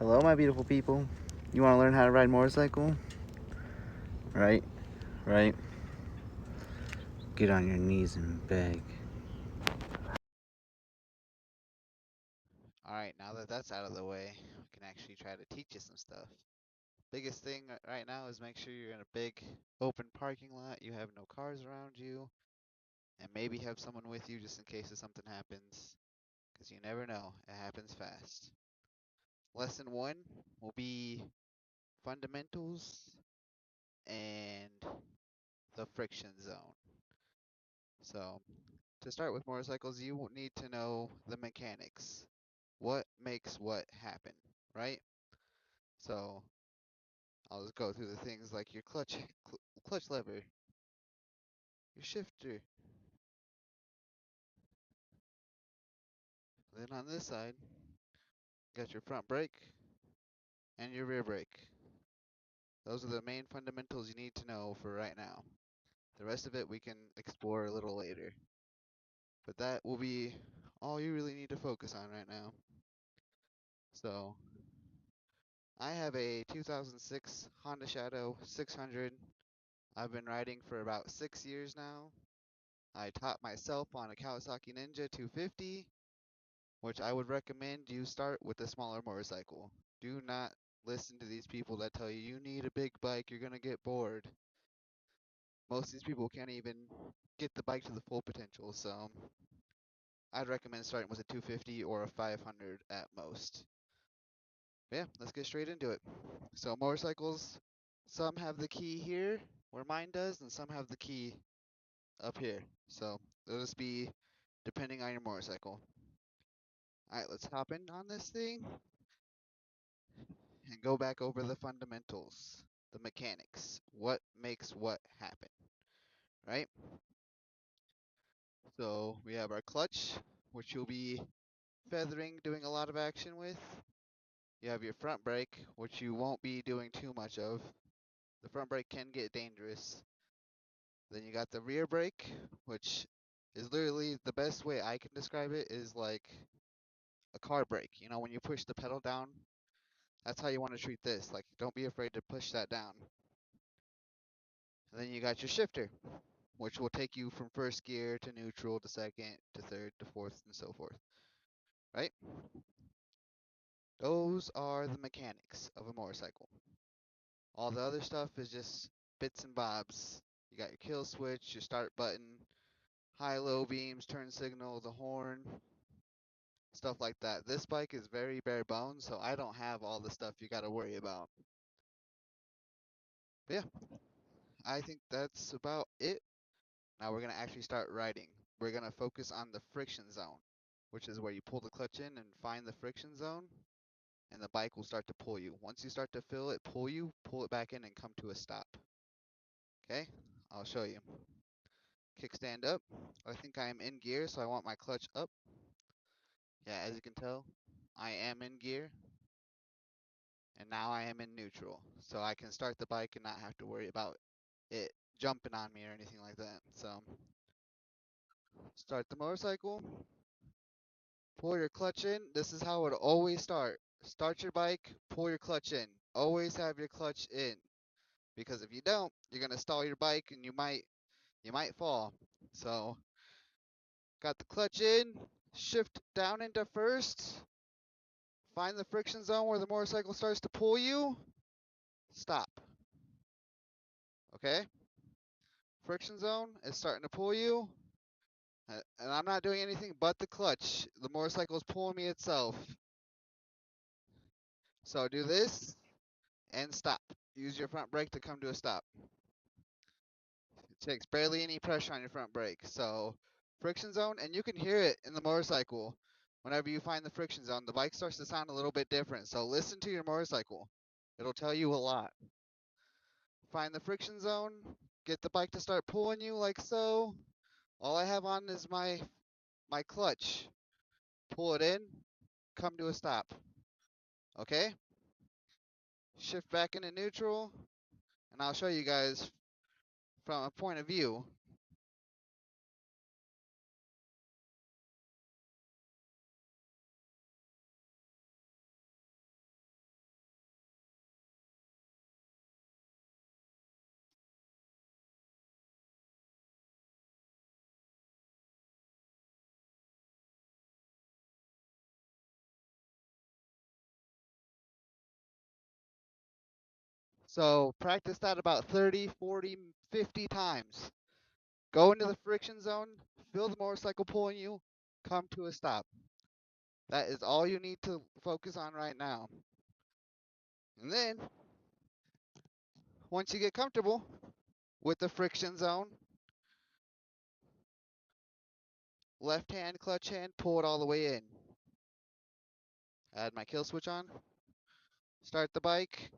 Hello, my beautiful people. You want to learn how to ride motorcycle? Right, right. Get on your knees and beg. Alright, now that that's out of the way, we can actually try to teach you some stuff. Biggest thing right now is make sure you're in a big open parking lot, you have no cars around you, and maybe have someone with you just in case if something happens, because you never know, it happens fast. Lesson 1 will be fundamentals and the friction zone. So, to start with motorcycles, you will need to know the mechanics. What makes what happen, right? So, I'll just go through the things like your clutch lever, your shifter. Then on this side, you got your front brake and your rear brake. Those are the main fundamentals you need to know for right now. The rest of it we can explore a little later. But that will be all you really need to focus on right now. So, I have a 2006 Honda Shadow 600. I've been riding for about 6 years now. I taught myself on a Kawasaki Ninja 250, which I would recommend you start with a smaller motorcycle. Do not listen to these people that tell you you need a big bike, you're going to get bored. Most of these people can't even get the bike to the full potential, so I'd recommend starting with a 250 or a 500 at most. But yeah, let's get straight into it. So motorcycles, some have the key here, where mine does, and some have the key up here. So it'll just be depending on your motorcycle. Alright, let's hop in on this thing and go back over the fundamentals, the mechanics, what makes what happen, right? So we have our clutch, which you'll be feathering, doing a lot of action with. You have your front brake, which you won't be doing too much of. The front brake can get dangerous. Then you got the rear brake, which is literally the best way I can describe it is like a car brake. You know, when you push the pedal down, that's how you want to treat this. Like, don't be afraid to push that down. And then you got your shifter, which will take you from first gear to neutral to second to third to fourth and so forth, right? Those are the mechanics of a motorcycle. All the other stuff is just bits and bobs. You got your kill switch, your start button, high low beams, turn signal, the horn, stuff like that. This bike is very bare bones, so I don't have all the stuff you got to worry about. But yeah, I think that's about it. Now we're going to actually start riding. We're going to focus on the friction zone, which is where you pull the clutch in and find the friction zone, and the bike will start to pull you. Once you start to feel it pull you, pull it back in and come to a stop. Okay, I'll show you. Kickstand up. I think I am in gear, so I want my clutch up. Yeah, as you can tell, I am in gear, and now I am in neutral. So I can start the bike and not have to worry about it jumping on me or anything like that. So, start the motorcycle, pull your clutch in. This is how it always start. Start your bike, pull your clutch in. Always have your clutch in. Because if you don't, you're gonna stall your bike and you might fall. So got the clutch in, shift down into first, find the friction zone where the motorcycle starts to pull you, stop. Okay? Friction zone is starting to pull you, and I'm not doing anything but the clutch. The motorcycle is pulling me itself. So do this and stop. Use your front brake to come to a stop. It takes barely any pressure on your front brake. So friction zone, and you can hear it in the motorcycle. Whenever you find the friction zone, the bike starts to sound a little bit different. So listen to your motorcycle. It'll tell you a lot. Find the friction zone, get the bike to start pulling you like so. All I have on is my clutch. Pull it in, come to a stop. Okay? Shift back into neutral, and I'll show you guys from a point of view. So practice that about 30, 40, 50 times. Go into the friction zone, feel the motorcycle pulling you, come to a stop. That is all you need to focus on right now. And then, once you get comfortable with the friction zone, left hand, clutch hand, pull it all the way in. Add my kill switch on. Start the bike.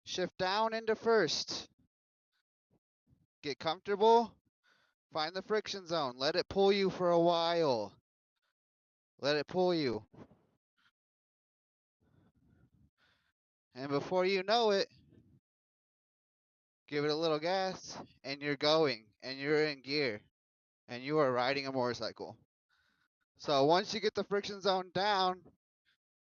Shift down into first. Get comfortable. Find the friction zone. Let it pull you for a while. Let it pull you. And before you know it, give it a little gas, and you're going, and you're in gear, and you are riding a motorcycle. So once you get the friction zone down,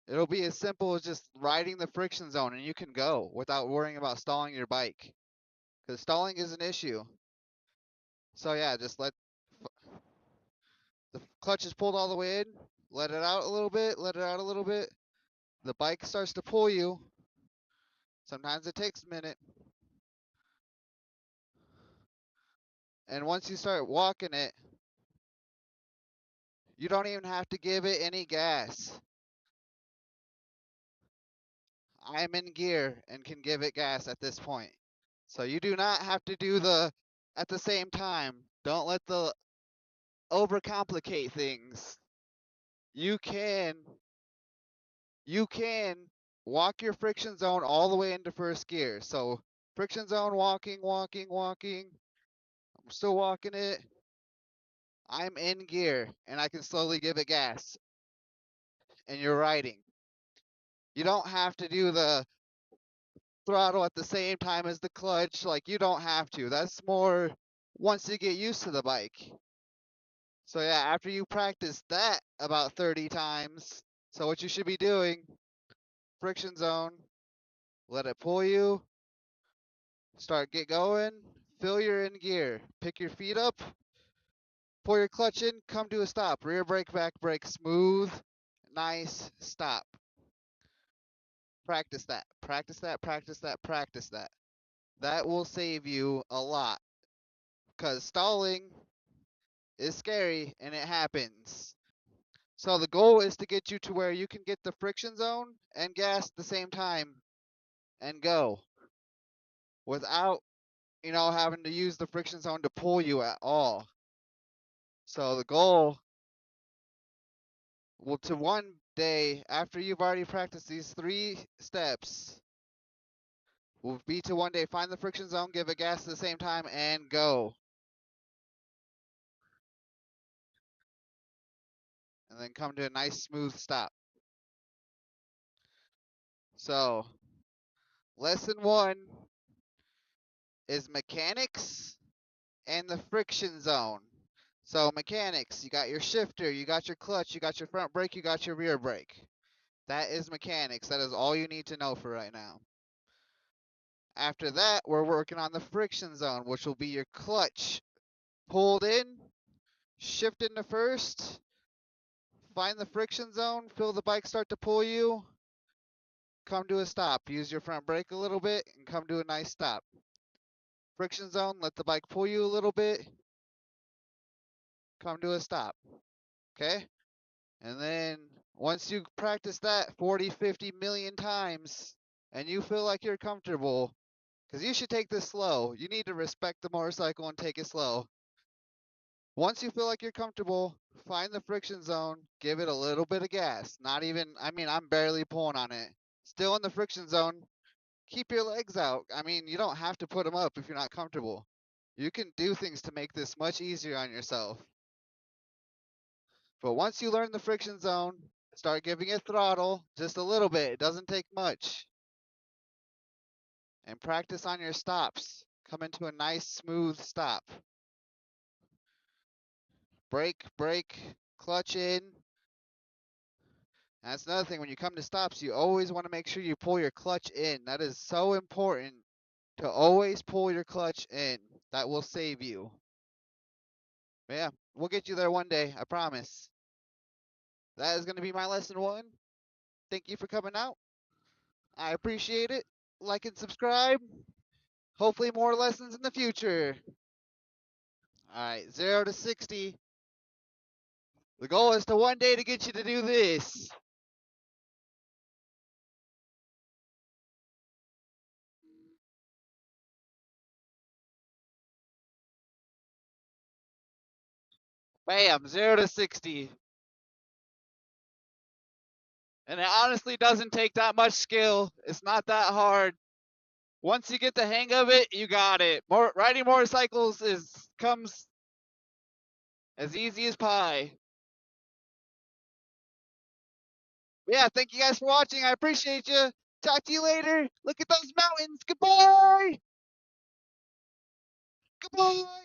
it'll be as simple as just riding the friction zone, and you can go without worrying about stalling your bike. Because stalling is an issue. So yeah, just let the clutch is pulled all the way in, let it out a little bit, let it out a little bit. The bike starts to pull you. Sometimes it takes a minute. And once you start walking it, you don't even have to give it any gas. I'm in gear and can give it gas at this point. So you do not have to do the at the same time. Don't let the overcomplicate things. You can walk your friction zone all the way into first gear. So friction zone, walking, walking, walking. I'm still walking it. I'm in gear and I can slowly give it gas. And you're riding. You don't have to do the throttle at the same time as the clutch. Like, you don't have to. That's more once you get used to the bike. So yeah, after you practice that about 30 times, so what you should be doing, friction zone, let it pull you, get going, feel you're in gear, pick your feet up, pull your clutch in, come to a stop, rear brake, back brake, smooth, nice, stop. Practice that, practice that, practice that, practice that. That will save you a lot, because stalling is scary and it happens. So the goal is to get you to where you can get the friction zone and gas at the same time and go without, having to use the friction zone to pull you at all. So the goal will to one day after you've already practiced these 3 steps will be to one day find the friction zone, give it gas at the same time and go. And then come to a nice smooth stop. So lesson 1 is mechanics and the friction zone. So mechanics, you got your shifter, you got your clutch, you got your front brake, you got your rear brake. That is mechanics. That is all you need to know for right now. After that, we're working on the friction zone, which will be your clutch. Pulled in, shift into first, find the friction zone, feel the bike start to pull you, come to a stop. Use your front brake a little bit and come to a nice stop. Friction zone, let the bike pull you a little bit, come to a stop. Okay? And then once you practice that 40, 50 million times and you feel like you're comfortable, because you should take this slow. You need to respect the motorcycle and take it slow. Once you feel like you're comfortable, find the friction zone, give it a little bit of gas. Not even, I'm barely pulling on it. Still in the friction zone, keep your legs out. You don't have to put them up if you're not comfortable. You can do things to make this much easier on yourself. But once you learn the friction zone, start giving it throttle, just a little bit. It doesn't take much. And practice on your stops. Come into a nice, smooth stop. Brake, brake, clutch in. And that's another thing. When you come to stops, you always want to make sure you pull your clutch in. That is so important to always pull your clutch in. That will save you. But yeah, we'll get you there one day. I promise. That is going to be my lesson 1. Thank you for coming out. I appreciate it. like and subscribe. Hopefully more lessons in the future. Alright, 0 to 60. The goal is to one day to get you to do this. Bam, 0 to 60. And it honestly doesn't take that much skill. It's not that hard. Once you get the hang of it, you got it. Riding motorcycles comes as easy as pie. Yeah, thank you guys for watching. I appreciate you. Talk to you later. Look at those mountains. Goodbye. Goodbye.